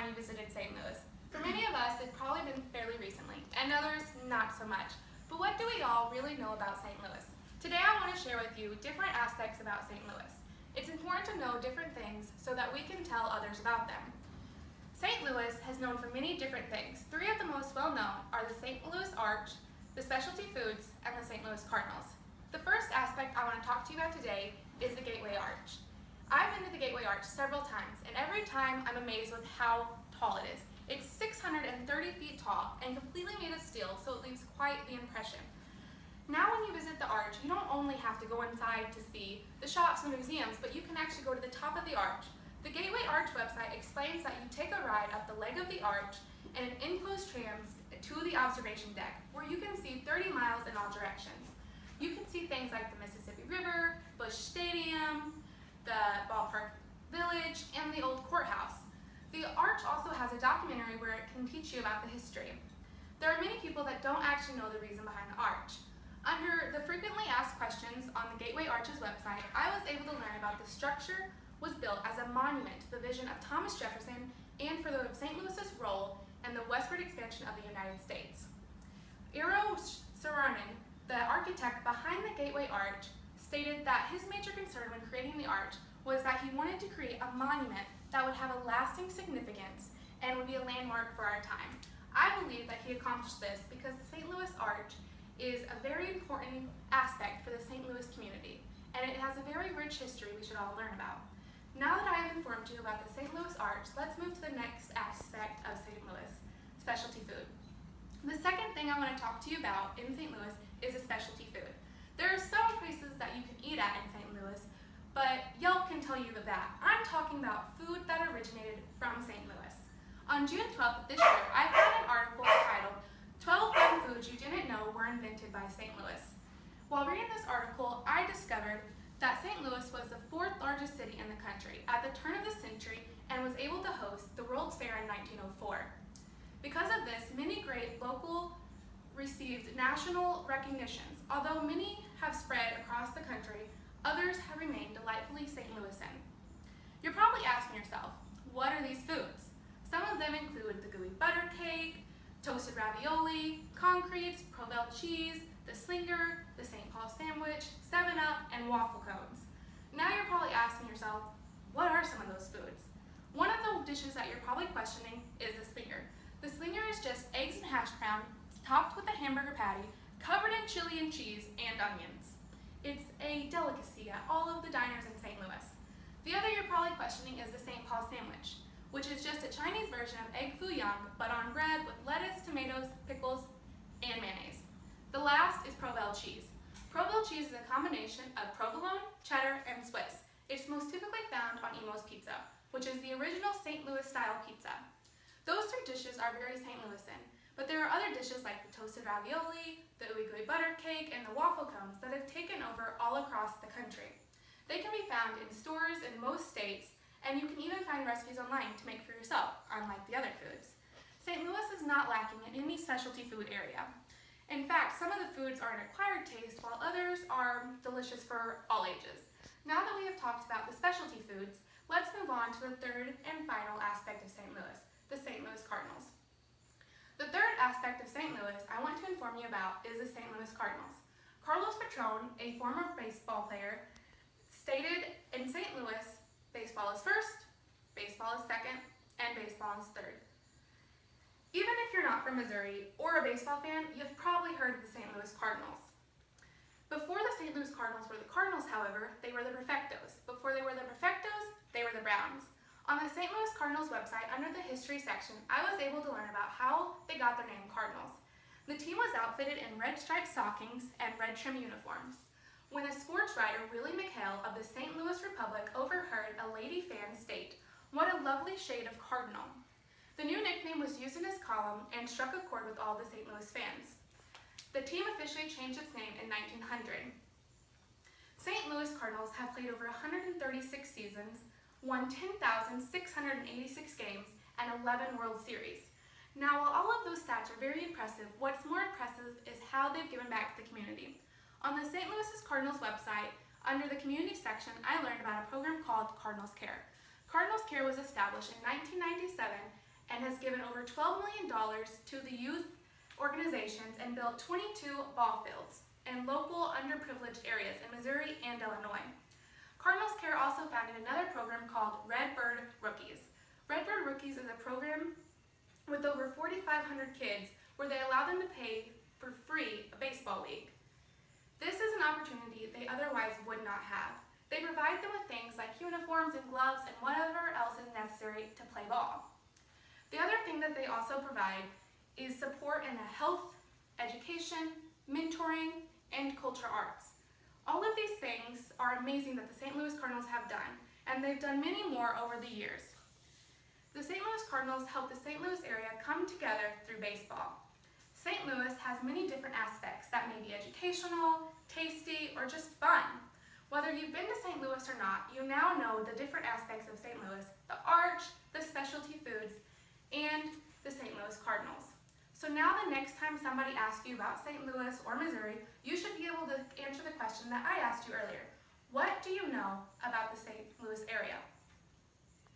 time you visited St. Louis. For many of us, it's probably been fairly recently, and others not so much. But what do we all really know about St. Louis? Today I want to share with you different aspects about St. Louis. It's important to know different things so that we can tell others about them. St. Louis has known for many different things. Three of the most well-known are the St. Louis Arch, the Specialty Foods, and the St. Louis Cardinals. The first aspect I want to talk to you about today is the Gateway Arch. I've been to the Gateway Arch several times, and every time I'm amazed with how tall it is. It's 630 feet tall and completely made of steel, so it leaves quite the impression. Now when you visit the arch, you don't only have to go inside to see the shops and museums, but you can actually go to the top of the arch. The Gateway Arch website explains that you take a ride up the leg of the arch and an enclosed trams to the observation deck, where you can see 30 miles in all directions. You can see things like the Mississippi River, Busch Stadium, the Ballpark Village, and the old courthouse. The arch also has a documentary where it can teach you about the history. There are many people that don't actually know the reason behind the arch. Under the frequently asked questions on the Gateway Arch's website, I was able to learn about the structure was built as a monument to the vision of Thomas Jefferson and for the St. Louis's role in the westward expansion of the United States. Eero Saarinen, the architect behind the Gateway Arch, stated that his major concern when creating the arch was that he wanted to create a monument that would have a lasting significance and would be a landmark for our time. I believe that he accomplished this because the St. Louis Arch is a very important aspect for the St. Louis community, and it has a very rich history we should all learn about. Now that I have informed you about the St. Louis Arch, let's move to the next aspect of St. Louis, specialty food. The second thing I want to talk to you about in St. Louis is a specialty food. There are some places that you can eat at in St. Louis, but Yelp can tell you that. I'm talking about food that originated from St. Louis. On June 12th of this year, I found an article titled 12 Fun Foods You Didn't Know Were Invented by St. Louis. While reading this article, I discovered that St. Louis was the fourth largest city in the country at the turn of the century and was able to host the World's Fair in 1904. Because of this, many great local received national recognitions. Although many have spread across the country, others have remained delightfully St. Louisan. You're probably asking yourself, what are these foods? Some of them include the gooey butter cake, toasted ravioli, concretes, Provel cheese, the slinger, the St. Paul sandwich, 7-Up, and waffle cones. Now you're probably asking yourself, what are some of those foods? One of the dishes that you're probably questioning is the slinger. The slinger is just eggs and hash brown, topped with a hamburger patty, covered in chili and cheese and onions. It's a delicacy at all of the diners in St. Louis. The other you're probably questioning is the St. Paul sandwich, which is just a Chinese version of egg foo young, but on bread with lettuce, tomatoes, pickles, and mayonnaise. The last is Provel cheese. Provel cheese is a combination of provolone, cheddar, and Swiss. It's most typically found on Imo's Pizza, which is the original St. Louis style pizza. Those three dishes are very St. Louisan, but there are other dishes like the toasted ravioli, the ooey gooey butter cake, and the waffle cones that have taken over all across the country. They can be found in stores in most states, and you can even find recipes online to make for yourself, unlike the other foods. St. Louis is not lacking in any specialty food area. In fact, some of the foods are an acquired taste, while others are delicious for all ages. Now that we have talked about the specialty foods, let's move on to the third and final aspect of St. Louis, the St. Louis Cardinals. The third aspect of St. Louis I want to inform you about is the St. Louis Cardinals. Carlos Patron, a former baseball player, stated in St. Louis, baseball is first, baseball is second, and baseball is third. Even if you're not from Missouri or a baseball fan, you've probably heard of the St. Louis Cardinals. Before the St. Louis Cardinals were the Cardinals, however, they were the Perfectos. Before they were the Perfectos, they were the Browns. On the St. Louis Cardinals website, under the history section, I was able to learn about how they got their name Cardinals. The team was outfitted in red striped stockings and red trim uniforms. When a sports writer, Willie McHale of the St. Louis Republic, overheard a lady fan state, "What a lovely shade of cardinal." The new nickname was used in his column and struck a chord with all the St. Louis fans. The team officially changed its name in 1900. St. Louis Cardinals have played over 136 seasons, won 10,686 games, and 11 World Series. Now, while all of those stats are very impressive, what's more impressive is how they've given back to the community. On the St. Louis Cardinals website, under the community section, I learned about a program called Cardinals Care. Cardinals Care was established in 1997 and has given over $12 million to the youth organizations and built 22 ball fields in local underprivileged areas in Missouri and Illinois. Cardinals Care also founded another program called Redbird Rookies. Redbird Rookies is a program with over 4,500 kids where they allow them to pay for free a baseball league. This is an opportunity they otherwise would not have. They provide them with things like uniforms and gloves and whatever else is necessary to play ball. The other thing that they also provide is support in the health, education, mentoring, and culture arts. All of these things are amazing that the St. Louis Cardinals have done, and they've done many more over the years. The St. Louis Cardinals help the St. Louis area come together through baseball. St. Louis has many different aspects that may be educational, tasty, or just fun. Whether you've been to St. Louis or not, you now know the different aspects of St. Louis, the Arch, the specialty foods, and the St. Louis Cardinals. So now the next time somebody asks you about St. Louis or Missouri, you should be able to answer the question that I asked you earlier. What do you know about the St. Louis area?